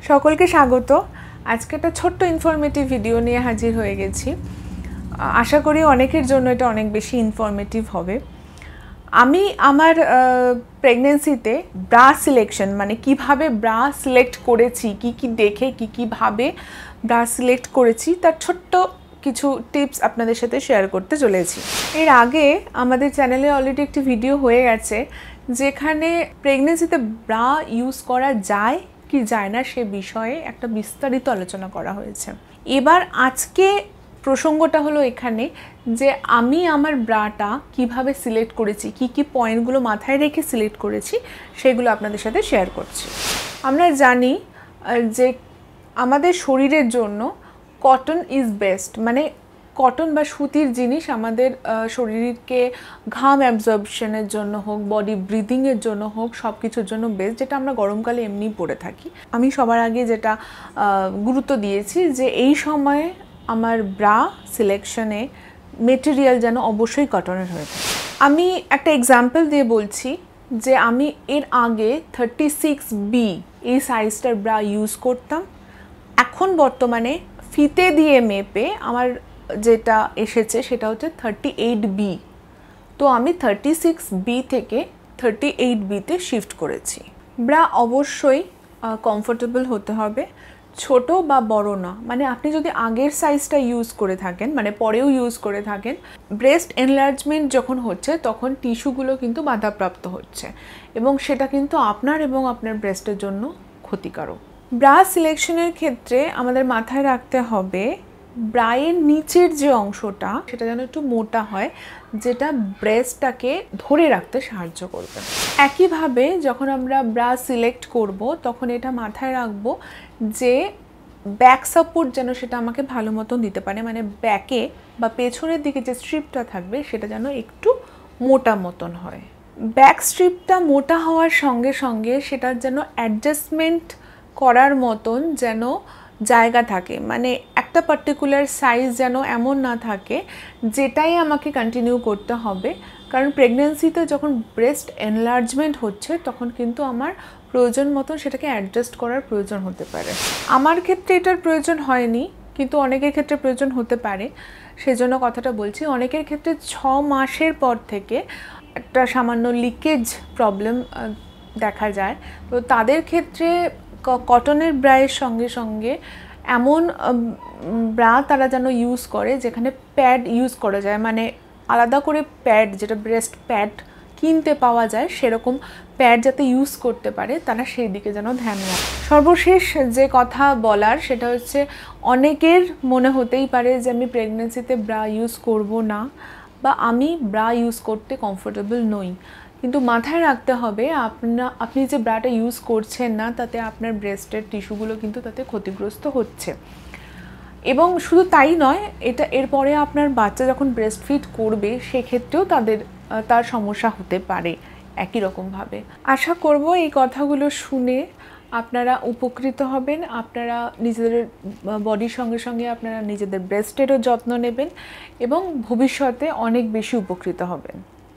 সকলকে স্বাগত। আজকে একটা ছোট্ট ইনফরমেটিভ ভিডিও নিয়ে হাজির হয়ে গেছি। আশা করি অনেকের জন্য এটা অনেক বেশি ইনফরমেটিভ হবে। আমি আমার প্রেগন্যান্সিতে ব্রা সিলেকশন মানে কিভাবে ব্রা সিলেক্ট করেছি, কি দেখে কিভাবে ব্রা সিলেক্ট করেছি তার ছোট্ট কিছু টিপস আপনাদের সাথে শেয়ার করতে চলেছি। এর আগে আমাদের চ্যানেলে অলরেডি একটি ভিডিও হয়ে গেছে যেখানে প্রেগন্যান্সিতে ব্রা ইউজ করা যায় কি যায় না সে বিষয়ে একটা বিস্তারিত আলোচনা করা হয়েছে। এবার আজকে প্রসঙ্গটা হলো এখানে যে আমি আমার ব্রাটা কিভাবে সিলেক্ট করেছি, কি পয়েন্টগুলো মাথায় রেখে সিলেক্ট করেছি সেগুলো আপনাদের সাথে শেয়ার করছি। আমরা জানি যে আমাদের শরীরের জন্য কটন ইজ বেস্ট, মানে কটন বা সুতির জিনিস আমাদের শরীরকে ঘাম অ্যাবজর্পশনের জন্য হোক, বডি ব্রিদিংয়ের জন্য হোক, সব কিছুর জন্য বেস্ট, যেটা আমরা গরমকালে এমনি পরে থাকি। আমি সবার আগে যেটা গুরুত্ব দিয়েছি যে এই সময়ে আমার ব্রা সিলেকশনে মেটেরিয়াল যেন অবশ্যই কটনের হয়ে থাকে। আমি একটা এক্সাম্পল দিয়ে বলছি যে আমি এর আগে 36B এই সাইজটার ব্রা ইউজ করতাম। এখন বর্তমানে ফিতে দিয়ে মেপে আমার যেটা এসেছে সেটা হচ্ছে 38B। তো আমি 36B থেকে 38Bতে শিফট করেছি। ব্রা অবশ্যই কমফোর্টেবল হতে হবে, ছোট বা বড় না। মানে আপনি যদি আগের সাইজটা ইউজ করে থাকেন, মানে পরেও ইউজ করে থাকেন, ব্রেস্ট এনলার্জমেন্ট যখন হচ্ছে তখন টিস্যুগুলো কিন্তু বাধাপ্রাপ্ত হচ্ছে এবং সেটা কিন্তু আপনার এবং আপনার ব্রেস্টের জন্য ক্ষতিকারক। ব্রা সিলেকশনের ক্ষেত্রে আমাদের মাথায় রাখতে হবে ব্রায়ের নিচের যে অংশটা সেটা যেন একটু মোটা হয়, যেটা ব্রেস্টটাকে ধরে রাখতে সাহায্য করবে। একইভাবে যখন আমরা ব্রা সিলেক্ট করব তখন এটা মাথায় রাখবো যে ব্যাক সাপোর্ট যেন সেটা আমাকে ভালো মতন দিতে পারে, মানে ব্যাকে বা পেছনের দিকে যে স্ট্রিপটা থাকবে সেটা যেন একটু মোটা মতন হয়। ব্যাক স্ট্রিপটা মোটা হওয়ার সঙ্গে সঙ্গে সেটার যেন অ্যাডজাস্টমেন্ট করার মতন যেন জায়গা থাকে, মানে একটা পার্টিকুলার সাইজ যেন এমন না থাকে যেটাই আমাকে কন্টিনিউ করতে হবে। কারণ প্রেগন্যান্সিতে যখন ব্রেস্ট এনলার্জমেন্ট হচ্ছে তখন কিন্তু আমার প্রয়োজন মতন সেটাকে অ্যাডজাস্ট করার প্রয়োজন হতে পারে। আমার ক্ষেত্রে এটার প্রয়োজন হয়নি, কিন্তু অনেকের ক্ষেত্রে প্রয়োজন হতে পারে, সেজন্য কথাটা বলছি। অনেকের ক্ষেত্রে 6 মাসের পর থেকে একটা সামান্য লিকেজ প্রবলেম দেখা যায়। তো তাদের ক্ষেত্রে কটনের ব্রায়ের সঙ্গে সঙ্গে এমন ব্রা তারা যেন ইউজ করে যেখানে প্যাড ইউজ করা যায়, মানে আলাদা করে প্যাড, যেটা ব্রেস্ট প্যাড কিনতে পাওয়া যায় সেরকম প্যাড যাতে ইউজ করতে পারে তারা সেই দিকে যেন ধ্যান রাখে। সর্বশেষ যে কথা বলার সেটা হচ্ছে অনেকের মনে হতেই পারে যে আমি প্রেগন্যান্সিতে ব্রা ইউজ করব না বা আমি ব্রা ইউজ করতে কমফোর্টেবল নই, কিন্তু মাথায় রাখতে হবে আপনি যে ব্রাটা ইউজ করছেন না তাতে আপনার ব্রেস্টের টিস্যুগুলো কিন্তু তাতে ক্ষতিগ্রস্ত হচ্ছে। এবং শুধু তাই নয়, এটা এরপরে আপনার বাচ্চা যখন ব্রেস্ট ফিড করবে সেক্ষেত্রেও তার সমস্যা হতে পারে একই রকমভাবে। আশা করব এই কথাগুলো শুনে আপনারা উপকৃত হবেন, আপনারা নিজেদের বডির সঙ্গে সঙ্গে আপনারা নিজেদের ব্রেস্টেরও যত্ন নেবেন এবং ভবিষ্যতে অনেক বেশি উপকৃত হবেন।